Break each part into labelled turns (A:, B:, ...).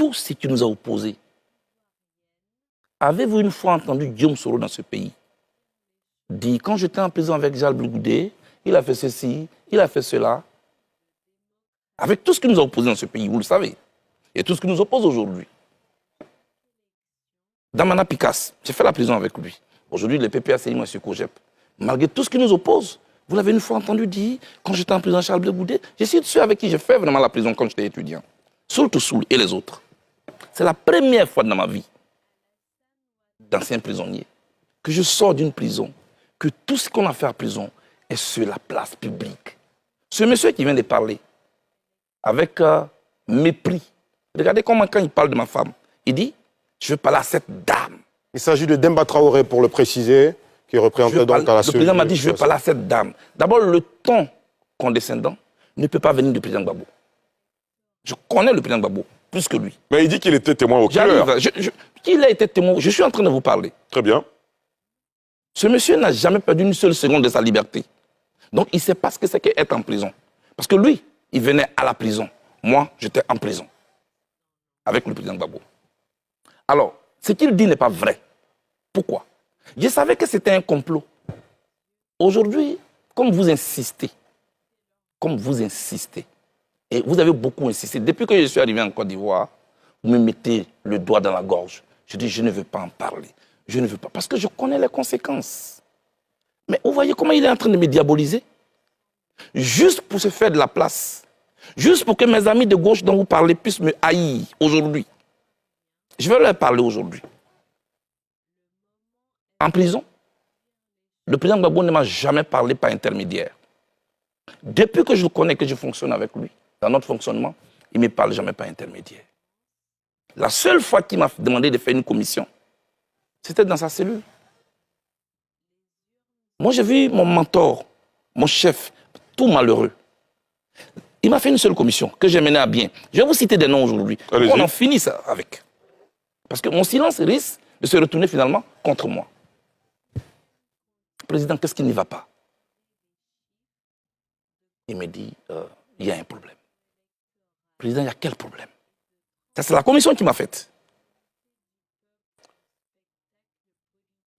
A: tout ce qui nous a opposés. Avez-vous une fois entendu Guillaume Soro dans ce pays dire, quand j'étais en prison avec Jacques Blou-Goudé, il a fait ceci, il a fait cela. Avec tout ce qui nous a opposés dans ce pays, vous le savez, et tout ce qui nous oppose aujourd'hui. Damana Picasse, j'ai fait la prison avec lui. Aujourd'hui, le PPA, c'est M. Kojep. Malgré tout ce qui nous oppose, vous l'avez une fois entendu dire, quand j'étais en prison Charles Blé-Goudé, j'ai suis ceux avec qui j'ai fait vraiment la prison quand j'étais étudiant. Soul to Soul et les autres. C'est la première fois dans ma vie, d'ancien prisonnier, que je sors d'une prison, que tout ce qu'on a fait à prison est sur la place publique. Ce monsieur qui vient de parler, avec mépris, regardez comment quand il parle de ma femme, il dit, je veux parler à cette dame.
B: Il s'agit de Demba Traoré, pour le préciser, qui représentait donc à la
A: Le président m'a dit, je veux parler à cette dame. D'abord, le ton condescendant ne peut pas venir du président Gbagbo. Je connais le président Gbagbo, plus que lui.
C: Mais il dit qu'il était témoin oculaire.
A: Il a été témoin, je suis en train de vous parler.
C: Très bien.
A: Ce monsieur n'a jamais perdu une seule seconde de sa liberté. Donc, il ne sait pas ce que c'est qu'être en prison. Parce que lui, il venait à la prison. Moi, j'étais en prison. Avec le président Gbagbo. Alors, ce qu'il dit n'est pas vrai. Pourquoi? Je savais que c'était un complot. Aujourd'hui, comme vous insistez, et vous avez beaucoup insisté, depuis que je suis arrivé en Côte d'Ivoire, vous me mettez le doigt dans la gorge. Je dis, je ne veux pas en parler. Je ne veux pas, parce que je connais les conséquences. Mais vous voyez comment il est en train de me diaboliser? Juste pour se faire de la place. Juste pour que mes amis de gauche dont vous parlez puissent me haïr aujourd'hui. Je vais leur parler aujourd'hui. En prison, le président Gbagbo ne m'a jamais parlé par intermédiaire. Depuis que je le connais, que je fonctionne avec lui, dans notre fonctionnement, il ne me parle jamais par intermédiaire. La seule fois qu'il m'a demandé de faire une commission, c'était dans sa cellule. Moi, j'ai vu mon mentor, mon chef, tout malheureux. Il m'a fait une seule commission que j'ai menée à bien. Je vais vous citer des noms aujourd'hui. On en finit ça avec. Parce que mon silence risque de se retourner finalement contre moi. Président, qu'est-ce qui n'y va pas? Il me dit, il y a un problème. Président, il y a quel problème? Ça, c'est la commission qui m'a faite.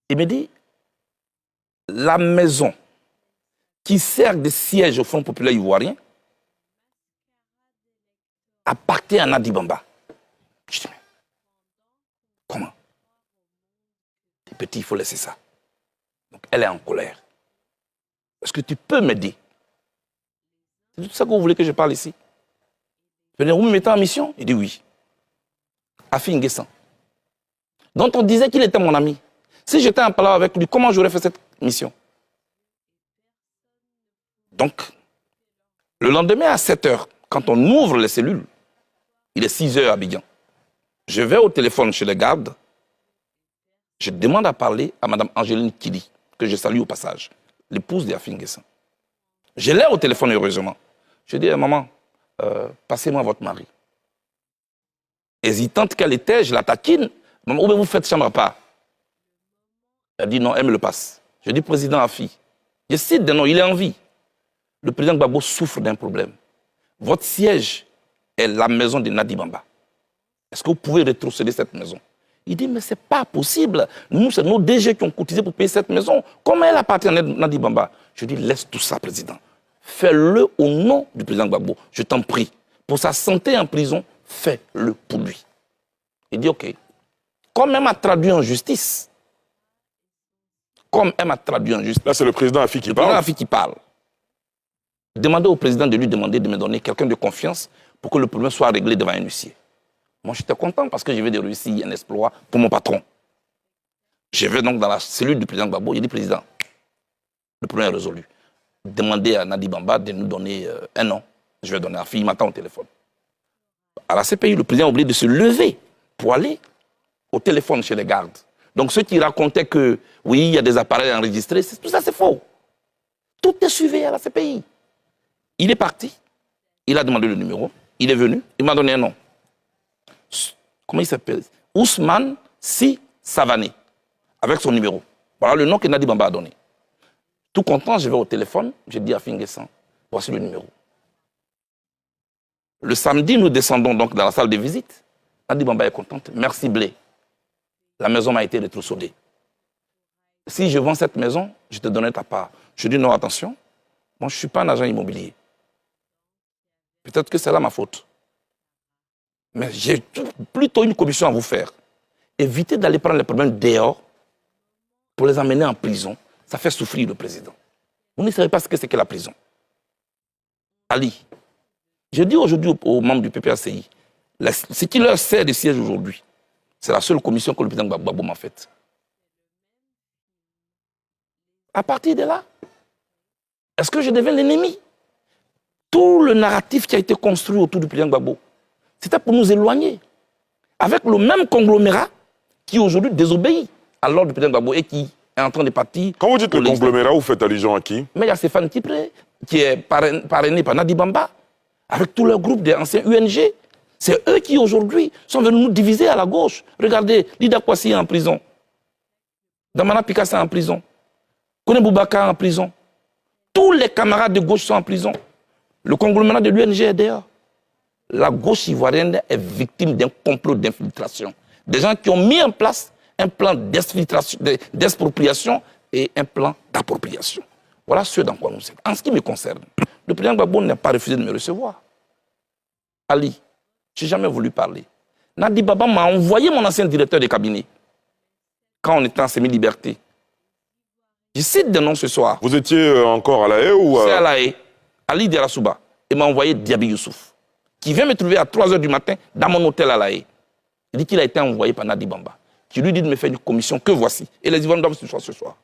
A: Il me dit, la maison qui sert de siège au Front populaire ivoirien appartient à Nadi Bamba. Je dis, mais comment? Petit, il faut laisser ça. Donc, elle est en colère. Est-ce que tu peux m'aider? C'est tout ça que vous voulez que je parle ici? Je veux dire, vous me mettez en mission? Il dit oui. Afi Nguessan, dont on disait qu'il était mon ami. Si j'étais en parlant avec lui, comment j'aurais fait cette mission? Donc, le lendemain à 7 h, quand on ouvre les cellules, il est 6 h à Abidjan. Je vais au téléphone chez les gardes. Je demande à parler à Mme Angéline Kili, que je salue au passage, l'épouse d'Afi Nguessan. Je l'ai au téléphone, heureusement. Je dis, maman, passez-moi votre mari. Hésitante qu'elle était, je la taquine. Maman, où vous faites chambre à part? Elle dit non, elle me le passe. Je dis, président Afi, je cite des noms, il est en vie. Le président Gbagbo souffre d'un problème. Votre siège est la maison de Nadi Bamba. Est-ce que vous pouvez rétrocéder cette maison? Il dit, mais ce n'est pas possible. Nous, c'est nos DG qui ont cotisé pour payer cette maison. Comment elle appartient à Nadi Bamba? Je dis, laisse tout ça, président. Fais-le au nom du président Gbagbo. Je t'en prie. Pour sa santé en prison, fais-le pour lui. Il dit, OK. Comme elle m'a traduit en justice, là, c'est le président Afi qui parle. Le président Afi qui parle. Demandez au président de lui demander de me donner quelqu'un de confiance pour que le problème soit réglé devant un huissier. Moi, j'étais content parce que je vais de réussir un exploit pour mon patron. Je vais donc dans la cellule du président Gbagbo. Il dit, président, le problème est résolu. Demandez à Nadi Bamba de nous donner un nom. Je vais donner à Afi, il m'attend au téléphone. À la CPI, le président a oublié de se lever pour aller au téléphone chez les gardes. Donc ceux qui racontaient que, oui, il y a des appareils enregistrés, tout ça c'est faux. Tout est suivi à la CPI. Il est parti, il a demandé le numéro, il est venu, il m'a donné un nom. Comment il s'appelle? Ousmane Si Savané, avec son numéro. Voilà le nom que Nadi Bamba a donné. Tout content, je vais au téléphone, je dis à Afi Nguessan, voici le numéro. Le samedi, nous descendons donc dans la salle de visite. Nadi Bamba est contente. Merci Blé. La maison m'a été rétrocédée. Si je vends cette maison, je te donnerai ta part. Je dis non, attention, moi je ne suis pas un agent immobilier. Peut-être que c'est là ma faute. Mais j'ai plutôt une commission à vous faire. Évitez d'aller prendre les problèmes dehors pour les emmener en prison. Ça fait souffrir le président. Vous ne savez pas ce que c'est que la prison. Ali, je dis aujourd'hui aux membres du PPACI, ce qui leur sert de siège aujourd'hui, c'est la seule commission que le président Gbagbo m'a faite. À partir de là, est-ce que je deviens l'ennemi? Tout le narratif qui a été construit autour du président Gbagbo, c'était pour nous éloigner. Avec le même conglomérat qui aujourd'hui désobéit à l'ordre du président Gbagbo et qui est en train de partir.
B: Quand vous dites le conglomérat, vous faites allusion à qui?
A: Mais il y a Stéphane Tipré, qui est parrainé par Nadi Bamba, avec tout leur groupe d'anciens UNG. C'est eux qui aujourd'hui sont venus nous diviser à la gauche. Regardez, Lida Kwasi est en prison. Damana Pikassa est en prison. Kone Boubaka est en prison. Tous les camarades de gauche sont en prison. Le conglomérat de l'UNG est dehors. La gauche ivoirienne est victime d'un complot d'infiltration. Des gens qui ont mis en place un plan d'expropriation et un plan d'appropriation. Voilà ce dans quoi nous sommes. En ce qui me concerne, le président Gbagbo n'a pas refusé de me recevoir. Ali, je n'ai jamais voulu parler. Nadi Baba m'a envoyé mon ancien directeur de cabinet quand on était en semi-liberté. Je cite des noms ce soir.
B: Vous étiez encore à La Haye ou
A: C'est à La Haye, Ali Derasouba, et m'a envoyé Diaby Youssouf, qui vient me trouver à 3 h du matin dans mon hôtel à La Haye. Il dit qu'il a été envoyé par Nadi Bamba, qui lui dit de me faire une commission que voici. Et les Ivoiriens doivent ce soir.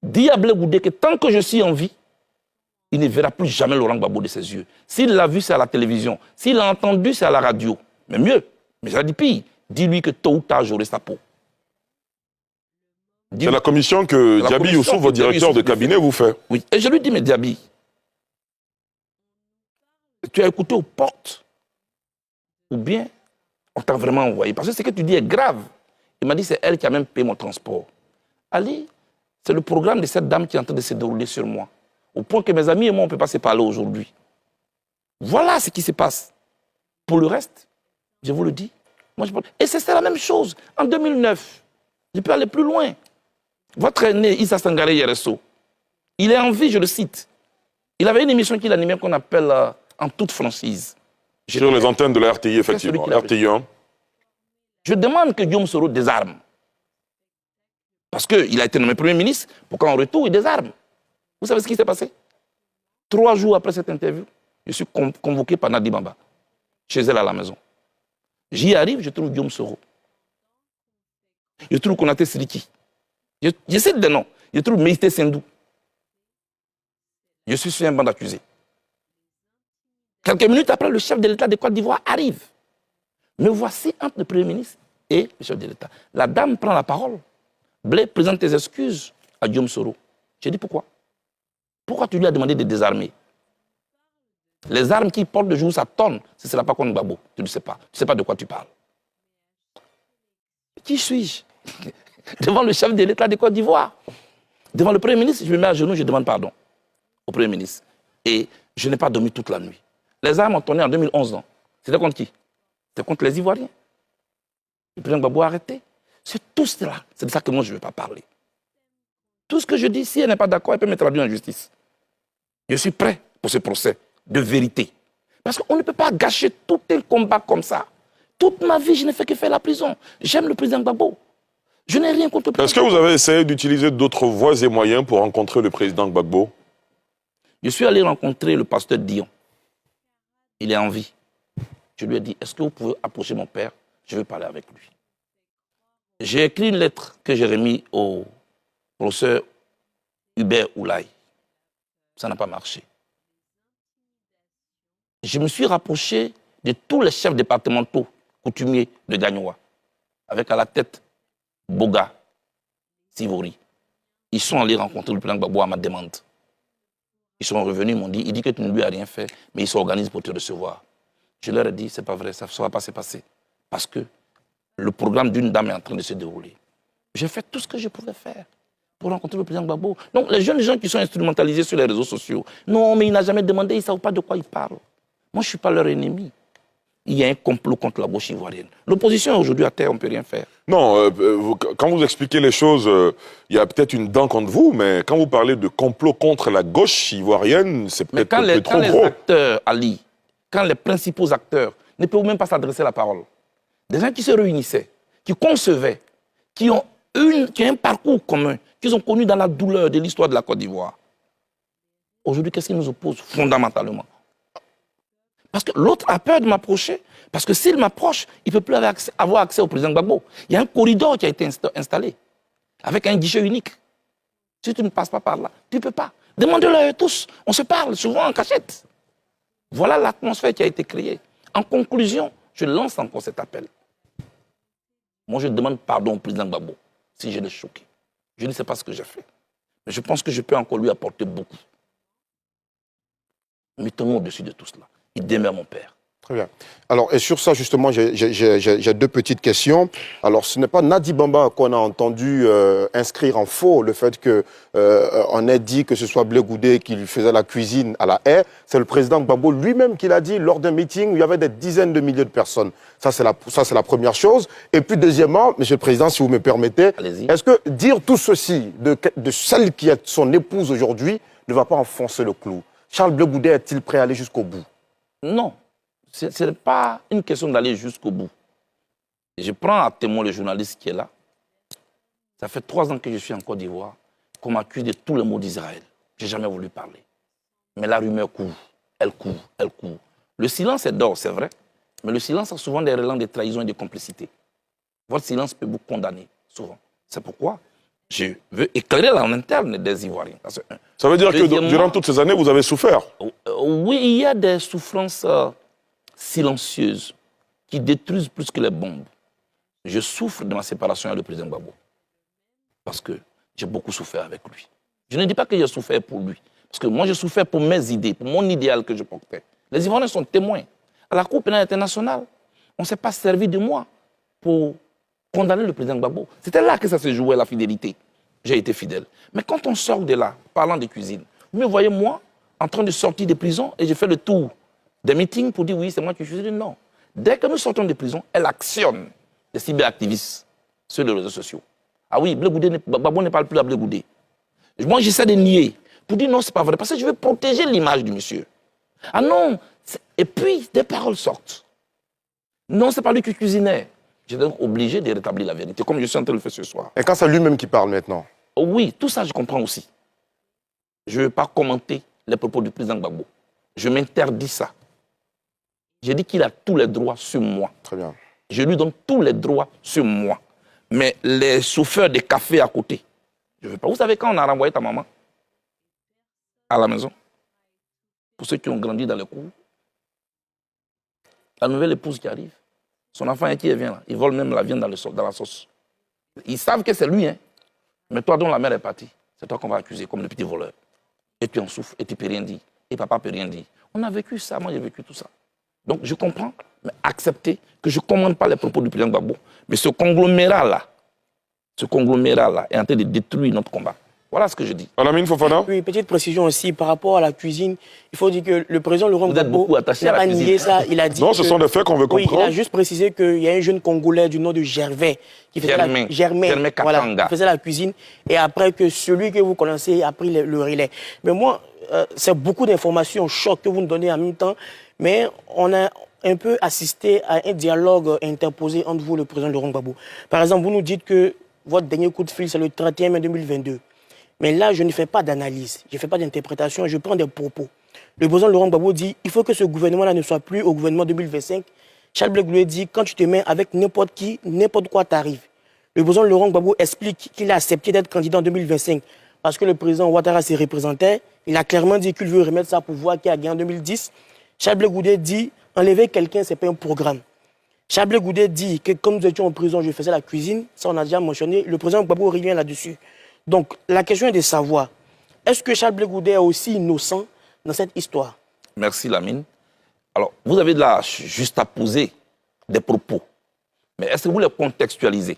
A: Dis à Blé Goudé que tant que je suis en vie, il ne verra plus jamais Laurent Gbagbo de ses yeux. S'il l'a vu, c'est à la télévision. S'il l'a entendu, c'est à la radio. Mais mieux, mais j'ai dit pire, dis-lui que tôt ou tard, j'aurai sa peau.
B: C'est la commission que Diaby Youssouf, votre directeur de cabinet, vous fait.
A: Oui, et je lui dis, mais Diaby, tu as écouté aux portes ou bien on t'a vraiment envoyé? Parce que ce que tu dis est grave. Il m'a dit, c'est elle qui a même payé mon transport. Ali, c'est le programme de cette dame qui est en train de se dérouler sur moi. Au point que mes amis et moi, on ne peut pas se parler aujourd'hui. Voilà ce qui se passe. Pour le reste, je vous le dis. Moi, et c'est la même chose. En 2009, je peux aller plus loin. Votre aîné, Issa Sangaré Yereso, il est en vie, je le cite. Il avait une émission qu'il animait qu'on appelle En toute franchise.
B: Sur les antennes de la RTI, effectivement. RTI 1.
A: Je demande que Guillaume Soro désarme. Parce qu'il a été nommé Premier ministre, pour qu'en retour, il désarme. Vous savez ce qui s'est passé? 3 jours après cette interview, je suis convoqué par Nadi Bamba, chez elle à la maison. J'y arrive, je trouve Guillaume Soro. Je trouve Konaté Siriki. Je cite des noms. Je trouve Meïté Sendou. Je suis sur un banc d'accusés. Quelques minutes après, le chef de l'État de Côte d'Ivoire arrive. Me voici entre le Premier ministre et le chef de l'État. La dame prend la parole. Blé présente tes excuses à Guillaume Soro. J'ai dit pourquoi? Pourquoi tu lui as demandé de désarmer? Les armes qu'il porte de jour, ça tonne. Ce ne sera pas contre Gbagbo. Tu ne sais pas. Tu ne sais pas de quoi tu parles. Qui suis-je? Devant le chef de l'État de Côte d'Ivoire. Devant le Premier ministre, je me mets à genoux, je demande pardon au Premier ministre. Et je n'ai pas dormi toute la nuit. Les armes ont tourné en 2011. C'était contre qui? C'était contre les Ivoiriens. Le président Gbagbo a arrêté. C'est tout cela. C'est de ça que moi, je ne veux pas parler. Tout ce que je dis, si elle n'est pas d'accord, elle peut me traduire en justice. Je suis prêt pour ce procès de vérité. Parce qu'on ne peut pas gâcher tout un combat comme ça. Toute ma vie, je n'ai fait que faire la prison. J'aime le président Gbagbo. Je n'ai rien contre le président.
B: Est-ce que vous avez essayé d'utiliser d'autres voies et moyens pour rencontrer le président Gbagbo?
A: Je suis allé rencontrer le pasteur Dion. Il est en vie. Je lui ai dit, est-ce que vous pouvez approcher mon père? Je veux parler avec lui. J'ai écrit une lettre que j'ai remise au professeur Hubert Oulaye. Ça n'a pas marché. Je me suis rapproché de tous les chefs départementaux coutumiers de Gagnoa, avec à la tête Boga, Sivori. Ils sont allés rencontrer le président Gbagbo à ma demande. Ils sont revenus, ils m'ont dit, il dit que tu ne lui as rien fait, mais il s'organise pour te recevoir. Je leur ai dit, c'est pas vrai, ça ne sera pas se passer. Parce que le programme d'une dame est en train de se dérouler. J'ai fait tout ce que je pouvais faire pour rencontrer le président Gbagbo. Donc les jeunes gens qui sont instrumentalisés sur les réseaux sociaux, non, mais il n'a jamais demandé, ils ne savent pas de quoi ils parlent. Moi, je ne suis pas leur ennemi. il y a un complot contre la gauche ivoirienne. L'opposition est aujourd'hui à terre, on ne peut rien faire.
C: Non, quand vous expliquez les choses, il y a peut-être une dent contre vous, mais quand vous parlez de complot contre la gauche ivoirienne, c'est peut-être un peu trop gros.
A: Quand les acteurs, Ali, quand les principaux acteurs ne peuvent même pas s'adresser la parole, des gens qui se réunissaient, qui concevaient, qui ont un parcours commun, qu'ils ont connu dans la douleur de l'histoire de la Côte d'Ivoire. Aujourd'hui, qu'est-ce qui nous oppose fondamentalement? Parce que l'autre a peur de m'approcher. Parce que s'il m'approche, il ne peut plus avoir accès au président Gbagbo. Il y a un corridor qui a été installé, avec un guichet unique. Si tu ne passes pas par là, tu ne peux pas. Demandez-le à eux tous. On se parle souvent en cachette. Voilà l'atmosphère qui a été créée. En conclusion, je lance encore cet appel. Moi, je demande pardon au président Gbagbo si je l'ai choqué. Je ne sais pas ce que j'ai fait. Mais je pense que je peux encore lui apporter beaucoup. Mettons-nous au-dessus de tout cela. Il demeure mon père.
B: Très bien. Alors, et sur ça, justement, j'ai deux petites questions. Alors, ce n'est pas Nadi Bamba qu'on a entendu inscrire en faux le fait qu'on ait dit que ce soit Blé Goudé qui lui faisait la cuisine à la haie. C'est le président Gbagbo lui-même qui l'a dit lors d'un meeting où il y avait des dizaines de milliers de personnes. Ça, c'est la première chose. Et puis, deuxièmement, Monsieur le Président, si vous me permettez, est-ce que dire tout ceci de celle qui est son épouse aujourd'hui ne va pas enfoncer le clou? Charles Blé Goudé est-il prêt à aller jusqu'au bout?
A: Non. Ce n'est pas une question d'aller jusqu'au bout. Je prends à témoin le journaliste qui est là. Ça fait 3 ans que je suis en Côte d'Ivoire, qu'on m'accuse de tous les maux d'Israël. Je n'ai jamais voulu parler. Mais la rumeur court, elle court, elle court. Le silence est d'or, c'est vrai, mais le silence a souvent des relents de trahison et de complicité. Votre silence peut vous condamner, souvent. C'est pourquoi je veux éclairer en interne des Ivoiriens.
C: Ça veut dire que durant toutes ces années, vous avez souffert?
A: Oui, il y a des souffrances silencieuses qui détruisent plus que les bombes. Je souffre de ma séparation avec le président Gbagbo parce que j'ai beaucoup souffert avec lui. Je ne dis pas que j'ai souffert pour lui, parce que moi j'ai souffert pour mes idées, pour mon idéal que je portais. Les Ivoiriens sont témoins. À la Cour pénale internationale, on ne s'est pas servi de moi pour condamner le président Gbagbo. C'était là que ça se jouait, la fidélité. J'ai été fidèle. Mais quand on sort de là, parlant de cuisine, vous me voyez moi en train de sortir de prison et je fais le tour des meetings pour dire oui, c'est moi qui suis. Non. Dès que nous sortons de prison, elle actionne des cyberactivistes sur les réseaux sociaux. Ah oui, Gbagbo ne parle plus à Blé Goudé. Moi, j'essaie de nier pour dire non, c'est pas vrai, parce que je veux protéger l'image du monsieur. Ah non, et puis des paroles sortent. Non, c'est pas lui qui cuisinait. J'ai donc obligé de rétablir la vérité, comme je suis en train de le faire ce soir.
B: Et quand c'est lui-même qui parle maintenant?
A: Oui, tout ça, je comprends aussi. Je ne veux pas commenter les propos du président Gbagbo. Je m'interdis ça. J'ai dit qu'il a tous les droits sur moi.
B: Très bien.
A: Je lui donne tous les droits sur moi. Mais les chauffeurs de café à côté, je ne veux pas. Vous savez quand on a renvoyé ta maman à la maison, pour ceux qui ont grandi dans le cours, la nouvelle épouse qui arrive, son enfant est qui vient là. Il vole même la viande dans la sauce. Ils savent que c'est lui, hein. Mais toi dont la mère est partie, c'est toi qu'on va accuser comme le petit voleur. Et tu en souffres, et tu ne peux rien dire. Et papa ne peut rien dire. On a vécu ça, moi j'ai vécu tout ça. Donc je comprends, mais acceptez que je ne commande pas les propos du président Gbagbo. Mais ce conglomérat-là est en train de détruire notre combat. Voilà ce que je dis.
C: Alamine Fofana?
D: Oui, petite précision aussi par rapport à la cuisine. Il faut dire que le président Laurent Gbagbo n'a pas nié ça. Il a dit
C: non, ce sont des faits qu'on veut comprendre.
D: Oui, il a juste précisé qu'il y a un jeune Congolais du nom de Gervais qui faisait qui faisait la cuisine. Et après que celui que vous connaissez a pris le relais. Mais moi, c'est beaucoup d'informations choc que vous nous donnez en même temps. Mais on a un peu assisté à un dialogue interposé entre vous et le président Laurent Gbagbo. Par exemple, vous nous dites que votre dernier coup de fil, c'est le 31 mai 2022. Mais là, je ne fais pas d'analyse, je ne fais pas d'interprétation, je prends des propos. Le président Laurent Gbagbo dit il faut que ce gouvernement-là ne soit plus au gouvernement 2025. Charles Blé Goudé dit quand tu te mets avec n'importe qui, n'importe quoi t'arrive. Le président Laurent Gbagbo explique qu'il a accepté d'être candidat en 2025 parce que le président Ouattara s'est représenté. Il a clairement dit qu'il veut remettre sa pouvoir qui a gagné en 2010. Charles Blé Goudé dit enlever quelqu'un, ce n'est pas un programme. Charles Blé Goudé dit que comme nous étions en prison, je faisais la cuisine. Ça, on a déjà mentionné. Le président Gbagbo revient là-dessus. Donc, la question est de savoir, est-ce que Charles Blé Goudé est aussi innocent dans cette histoire?
A: Merci, Lamine. Alors, vous avez là juste à poser des propos. Mais est-ce que vous les contextualisez?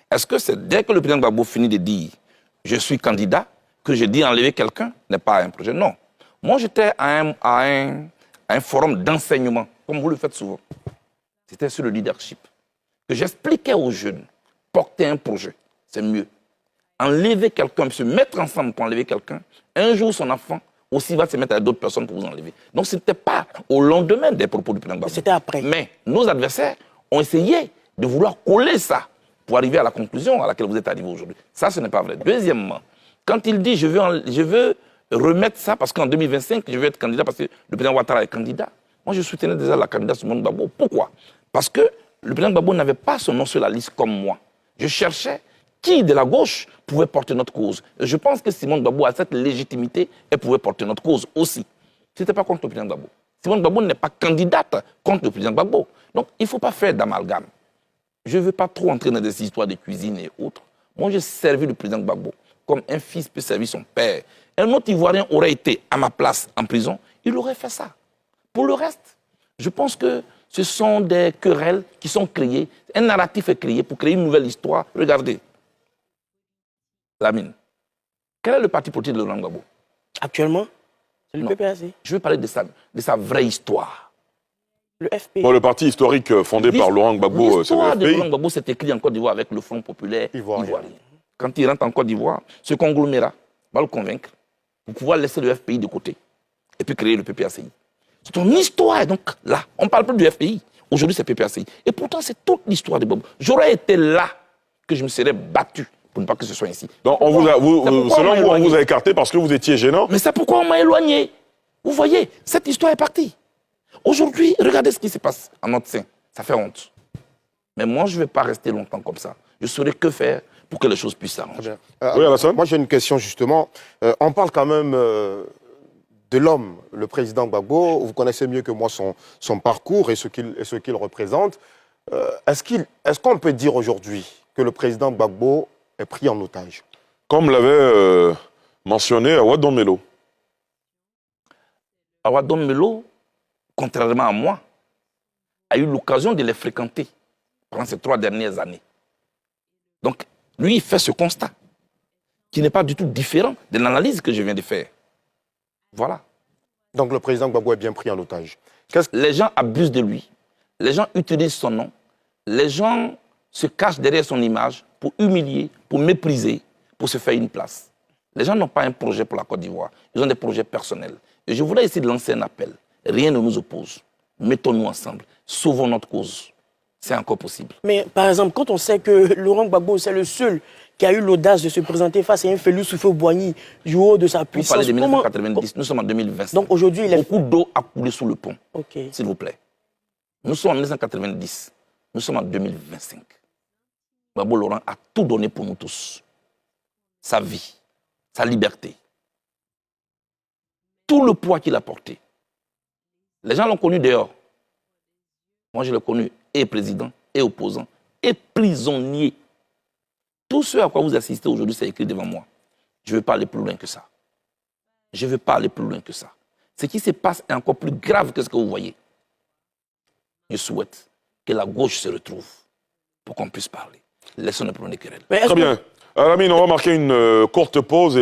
A: Est-ce que c'est dès que le président Gbagbo finit de dire « je suis candidat » que je dis enlever quelqu'un n'est pas un projet? Non. Moi, j'étais à un forum d'enseignement comme vous le faites souvent. C'était sur le leadership. Que j'expliquais aux jeunes, porter un projet, c'est mieux. Enlever quelqu'un, se mettre ensemble pour enlever quelqu'un, un jour son enfant aussi va se mettre avec d'autres personnes pour vous enlever. Donc ce n'était pas au lendemain des propos du président Gbagbo.
D: C'était après.
A: Mais nos adversaires ont essayé de vouloir coller ça pour arriver à la conclusion à laquelle vous êtes arrivé aujourd'hui. Ça, ce n'est pas vrai. Deuxièmement, quand il dit je veux remettre ça parce qu'en 2025, je veux être candidat parce que le président Ouattara est candidat. Moi, je soutenais déjà la candidature de Simone Gbagbo. Pourquoi? Parce que le président Gbagbo n'avait pas son nom sur la liste comme moi. Je cherchais qui de la gauche pouvait porter notre cause. Et je pense que Simone Gbagbo a cette légitimité et pouvait porter notre cause aussi. Ce n'était pas contre le président Gbagbo. Simone Gbagbo n'est pas candidate contre le président Gbagbo. Donc, il ne faut pas faire d'amalgame. Je ne veux pas trop entrer dans des histoires de cuisine et autres. Moi, j'ai servi le président Gbagbo comme un fils peut servir son père. Un autre Ivoirien aurait été à ma place en prison, il aurait fait ça. Pour le reste, je pense que ce sont des querelles qui sont créées. Un narratif est créé pour créer une nouvelle histoire. Regardez. Lamine, quel est le parti politique de Laurent Gbagbo?
D: Actuellement, c'est le PPAC.
A: Je veux parler de sa vraie histoire.
D: Le FPI.
C: Bon, le parti historique fondé par Laurent Gbagbo, c'est le FPI.
A: L'histoire de Laurent Gbagbo s'est écrite en Côte d'Ivoire avec le Front populaire ivoirien. Quand il rentre en Côte d'Ivoire, ce conglomérat va le convaincre pour pouvoir laisser le FPI de côté et puis créer le PPACI. C'est ton histoire, donc là, on ne parle plus du FPI. Aujourd'hui, c'est PPACI. Et pourtant, c'est toute l'histoire de Gbagbo. J'aurais été là que je me serais battu pour ne pas que ce soit ainsi.
C: Donc, selon vous, on vous a écarté parce que vous étiez gênant.
A: Mais c'est pourquoi on m'a éloigné. Vous voyez, cette histoire est partie. Aujourd'hui, regardez ce qui se passe en notre sein. Ça fait honte. Mais moi, je ne vais pas rester longtemps comme ça. Je saurai que faire pour que les choses puissent s'arranger.
C: Oui, Alassane.
B: Moi, j'ai une question, justement. On parle quand même de l'homme, le président Gbagbo. Vous connaissez mieux que moi son parcours et ce qu'il représente. Est-ce qu'on peut dire aujourd'hui que le président Gbagbo est pris en otage?
C: Comme l'avait mentionné Awad Donmelo.
A: Awad Donmelo, contrairement à moi, a eu l'occasion de les fréquenter pendant ces 3 dernières années. Donc, lui, il fait ce constat, qui n'est pas du tout différent de l'analyse que je viens de faire. Voilà.
B: Donc, le président Gbagbo est bien pris en otage.
A: Les gens abusent de lui, les gens utilisent son nom, les gens se cachent derrière son image pour humilier, pour mépriser, pour se faire une place. Les gens n'ont pas un projet pour la Côte d'Ivoire, ils ont des projets personnels. Et je voulais essayer de lancer un appel. Rien ne nous oppose. Mettons-nous ensemble. Sauvons notre cause. C'est encore possible.
D: Mais par exemple, quand on sait que Laurent Gbagbo, c'est le seul qui a eu l'audace de se présenter face à un Félix Houphouët-Boigny du haut de sa puissance.
A: Vous parlez de 1990, nous sommes en 2025.
D: Donc aujourd'hui,
A: beaucoup d'eau a coulé sous le pont.
D: Okay.
A: S'il vous plaît. Nous sommes en 1990. Nous sommes en 2025. Gbagbo Laurent a tout donné pour nous tous. Sa vie, sa liberté. Tout le poids qu'il a porté. Les gens l'ont connu dehors. Moi, je l'ai connu et président, et opposant, et prisonnier. Tout ce à quoi vous assistez aujourd'hui, c'est écrit devant moi. Je ne veux pas aller plus loin que ça. Je ne veux pas aller plus loin que ça. Ce qui se passe est encore plus grave que ce que vous voyez. Je souhaite que la gauche se retrouve pour qu'on puisse parler. Laissons le problème des querelles.
C: Très bien. Lamine, on va marquer une courte pause.